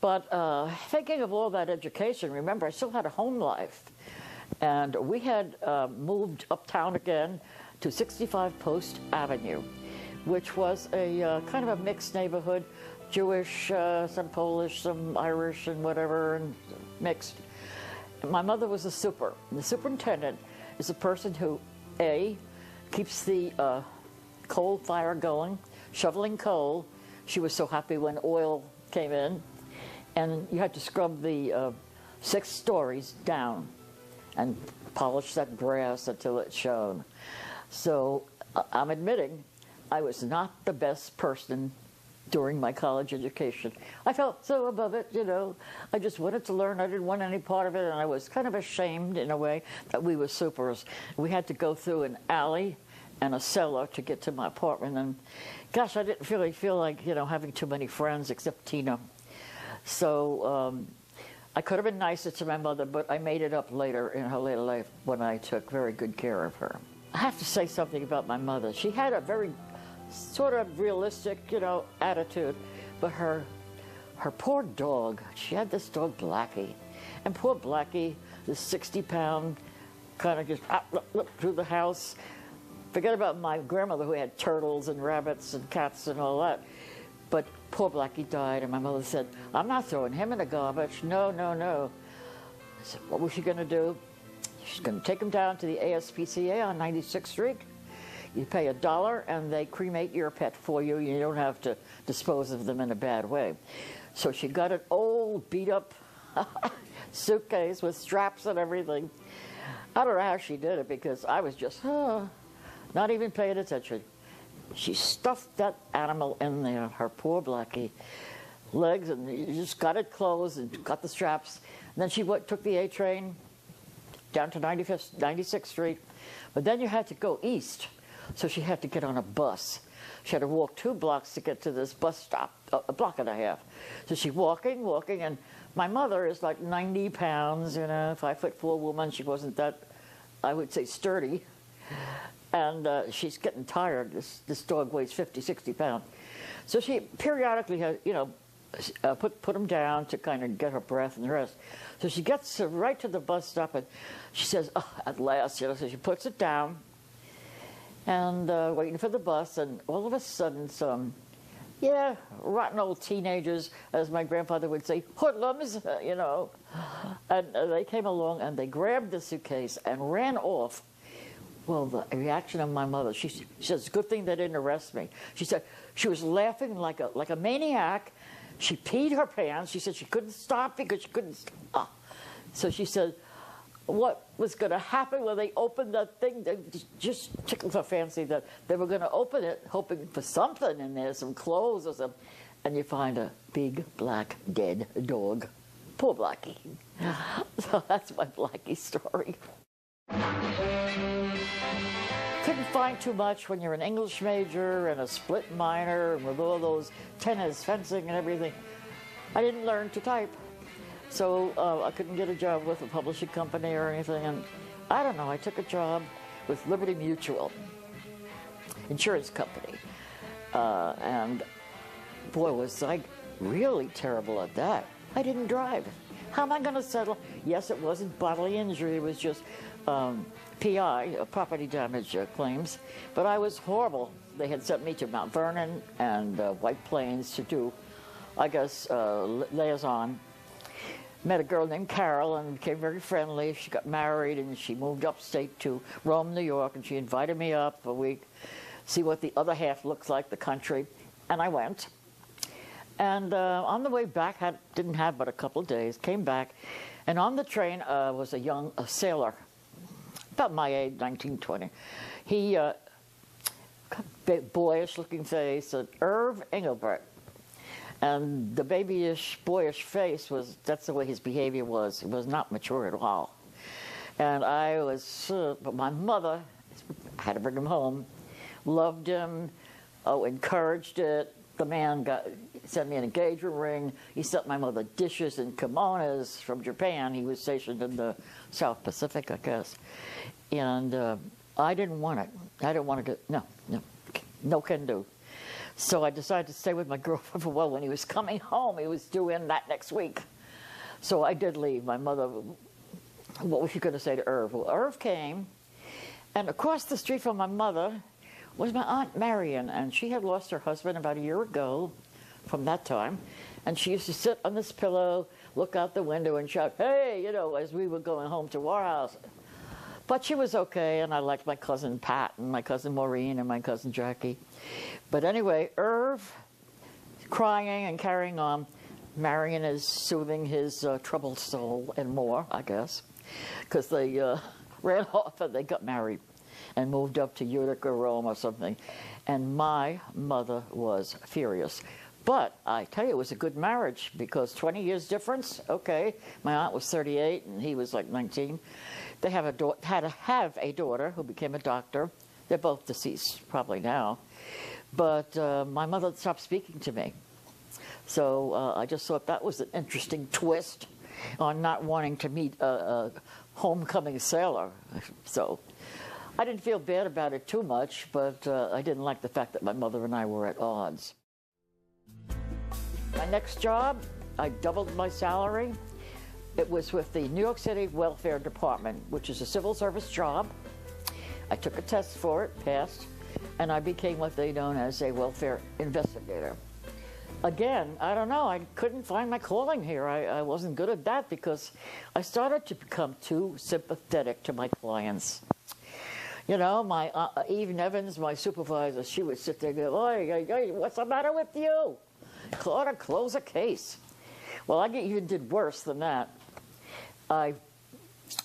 But thinking of all that education, remember, I still had a home life. And we had moved uptown again to 65 Post Avenue, which was a kind of a mixed neighborhood, Jewish, some Polish, some Irish, and whatever, and mixed. And my mother was a super. The superintendent is a person who, A, keeps the coal fire going, shoveling coal. She was so happy when oil came in. And you had to scrub the 6 stories down and polish that grass until it shone. So I'm admitting I was not the best person during my college education. I felt so above it, you know. I just wanted to learn. I didn't want any part of it, and I was kind of ashamed in a way that we were supers. We had to go through an alley and a cellar to get to my apartment, and gosh, I didn't really feel like, you know, having too many friends except Tina. So I could have been nicer to my mother, but I made it up later in her later life when I took very good care of her. I have to say something about my mother. She had a very sort of realistic, you know, attitude, but her poor dog, she had this dog, Blackie. And poor Blackie, this 60-pound, kind of just through the house. Forget about my grandmother who had turtles and rabbits and cats and all that. But poor Blackie died, and my mother said, I'm not throwing him in the garbage. No, no, no. I said, what was she going to do? She's going to take him down to the ASPCA on 96th Street. You pay $1, and they cremate your pet for you. You don't have to dispose of them in a bad way. So she got an old, beat-up suitcase with straps and everything. I don't know how she did it, because I was just, not even paying attention. She stuffed that animal in there, her poor Blackie, legs, and you just got it closed and got the straps. And then she took the A train down to 96th Street. But then you had to go east, so she had to get on a bus. She had to walk 2 blocks to get to this bus stop, a block and a half. So she's walking, and my mother is like 90 pounds, you know, 5'4" woman. She wasn't that, I would say, sturdy. And she's getting tired. This dog weighs 50, 60 pounds. So she periodically had, you know, put him down to kind of get her breath and the rest. So she gets right to the bus stop, and she says, oh, at last, you know, so she puts it down and waiting for the bus, and all of a sudden some, rotten old teenagers, as my grandfather would say, hoodlums, you know, and they came along and they grabbed the suitcase and ran off. Well, the reaction of my mother, she says, good thing they didn't arrest me. She said she was laughing like a maniac. She peed her pants. She said she couldn't stop because she couldn't stop. So she said, what was going to happen when they opened that thing? They just tickled her fancy that they were going to open it, hoping for something in there, some clothes or something. And you find a big, black, dead dog. Poor Blackie. So that's my Blackie story. Couldn't find too much when you're an English major and a split minor and with all those tennis, fencing, and everything. I didn't learn to type, so I couldn't get a job with a publishing company or anything. And I don't know, I took a job with Liberty Mutual, insurance company, and boy, was I really terrible at that. I didn't drive. How am I going to settle? Yes, it wasn't bodily injury, it was just PI, property damage claims, but I was horrible. They had sent me to Mount Vernon and White Plains to do, I guess, liaison. Met a girl named Carol and became very friendly. She got married and she moved upstate to Rome, New York, and she invited me up for a week, see what the other half looks like, the country, and I went. And on the way back, didn't have but a couple of days, came back, and on the train was a young sailor, about my age, 19, 20. He, boyish-looking face, Irv Engelbert. And the babyish, boyish face that's the way his behavior was. He was not mature at all. And I was, but my mother, I had to bring him home, loved him, encouraged it. The man sent me an engagement ring. He sent my mother dishes and kimonos from Japan. He was stationed in the South Pacific, I guess. And I didn't want it. I didn't want to do, no can do. So I decided to stay with my girlfriend for a while. When he was coming home, he was due in that next week. So I did leave. My mother, what was she going to say to Irv? Well, Irv came, and across the street from my mother was my Aunt Marion, and she had lost her husband about a year ago from that time. And she used to sit on this pillow, look out the window, and shout, "Hey," you know, as we were going home to our house. But she was okay, and I liked my cousin Pat and my cousin Maureen and my cousin Jackie. But anyway, Irv, crying and carrying on. Marion is soothing his troubled soul and more, I guess, because they ran off and they got married and moved up to Utica, Rome or something. And my mother was furious. But I tell you, it was a good marriage because 20 years difference, okay. My aunt was 38 and he was like 19. They have a daughter who became a doctor. They're both deceased, probably now. But my mother stopped speaking to me. So I just thought that was an interesting twist on not wanting to meet a homecoming sailor. So I didn't feel bad about it too much, but I didn't like the fact that my mother and I were at odds. My next job, I doubled my salary. It was with the New York City Welfare Department, which is a civil service job. I took a test for it, passed, and I became what they know as a welfare investigator. Again, I don't know, I couldn't find my calling here. I wasn't good at that because I started to become too sympathetic to my clients. You know, my Eve Nevins, my supervisor, she would sit there and go, "Oi, what's the matter with you? Close a case." Well, I even did worse than that. I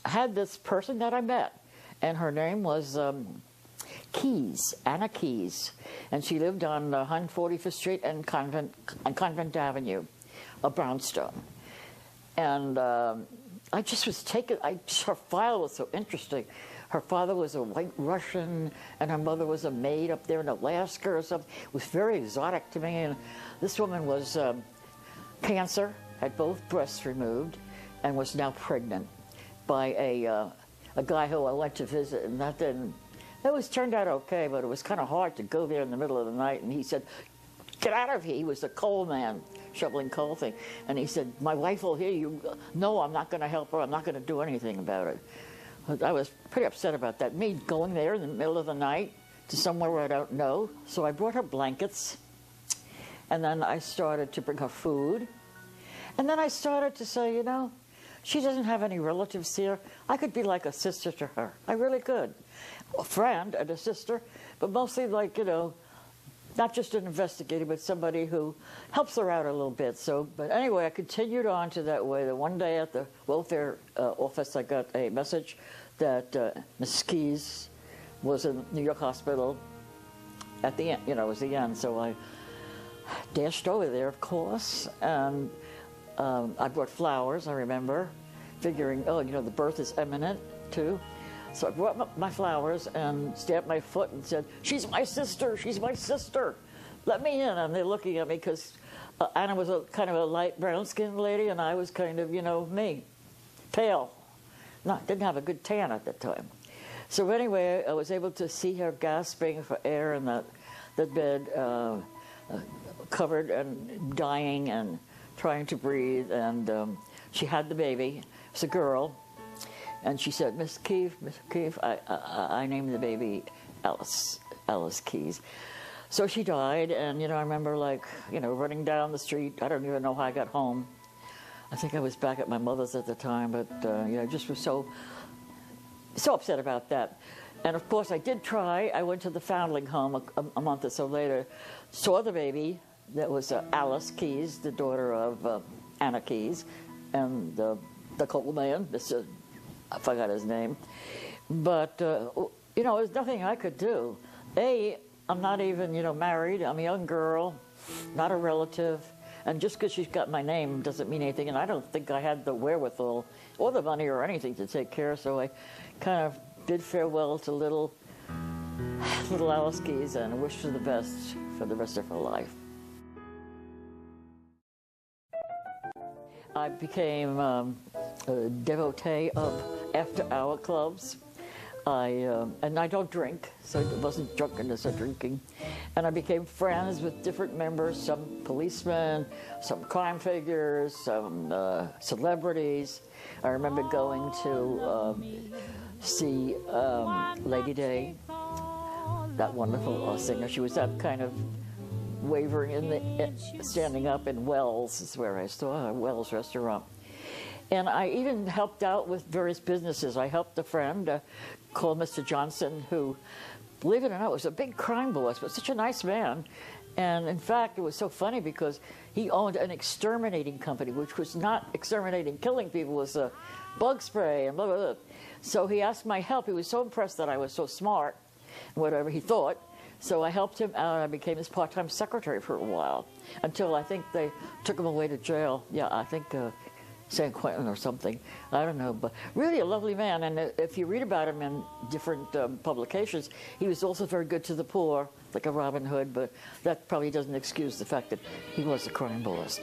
had this person that I met, and her name was Keyes, Anna Keyes, and she lived on 145th Street and Convent Avenue, a brownstone. And I just was taken, her file was so interesting. Her father was a white Russian, and her mother was a maid up there in Alaska or something. It was very exotic to me. And this woman was cancer, had both breasts removed, and was now pregnant by a guy who I went to visit, and that didn't. It was turned out okay, but it was kind of hard to go there in the middle of the night. And he said, "Get out of here." He was a coal man, shoveling coal thing. And he said, "My wife will hear you." "No, I'm not going to help her. I'm not going to do anything about it." I was pretty upset about that. Me going there in the middle of the night to somewhere where I don't know. So I brought her blankets. And then I started to bring her food. And then I started to say, you know, she doesn't have any relatives here. I could be like a sister to her. I really could. A friend and a sister, but mostly like, you know, not just an investigator, but somebody who helps her out a little bit. So, but anyway, I continued on to that way. That one day at the welfare office, I got a message that Mrs. Keyes was in New York hospital at the end, you know, it was the end. So I dashed over there, of course, and I brought flowers, I remember, figuring, oh, you know, the birth is imminent, too. So I brought my flowers and stamped my foot and said, "She's my sister, she's my sister. Let me in." And they're looking at me because Anna was a kind of a light brown-skinned lady, and I was kind of, you know, me, pale. No, didn't have a good tan at that time. So anyway, I was able to see her gasping for air in that bed, covered and dying and trying to breathe. And she had the baby. It was a girl. And she said, Miss Okeefe, I named the baby Alice Keyes. So she died, and, you know, I remember, like, you know, running down the street. I don't even know how I got home. I think I was back at my mother's at the time, but, you know, just was so upset about that. And, of course, I did try. I went to the foundling home a month or so later, saw the baby. That was Alice Keyes, the daughter of Anna Keyes, and the coal man, I forgot his name. But, you know, there's nothing I could do. I'm not even, you know, married. I'm a young girl, not a relative. And just because she's got my name doesn't mean anything. And I don't think I had the wherewithal or the money or anything to take care. So I kind of bid farewell to little Alice Keyes and wished her the best for the rest of her life. I became a devotee of after-hour clubs. And I don't drink, so it wasn't drunkenness or drinking. And I became friends with different members, some policemen, some crime figures, some celebrities. I remember going to see Lady Day, that wonderful singer. She was that kind of wavering in the, standing up in Wells, is where I saw Wells Restaurant. And I even helped out with various businesses. I helped a friend called Mr. Johnson, who, believe it or not, was a big crime boss, but such a nice man. And in fact, it was so funny because he owned an exterminating company, which was not exterminating, killing people, was a bug spray and blah, blah, blah. So he asked my help. He was so impressed that I was so smart, whatever he thought. So I helped him out. I became his part-time secretary for a while, until I think they took him away to jail. Yeah, I think San Quentin or something. I don't know, but really a lovely man. And if you read about him in different publications, he was also very good to the poor, like a Robin Hood, but that probably doesn't excuse the fact that he was a crime boss.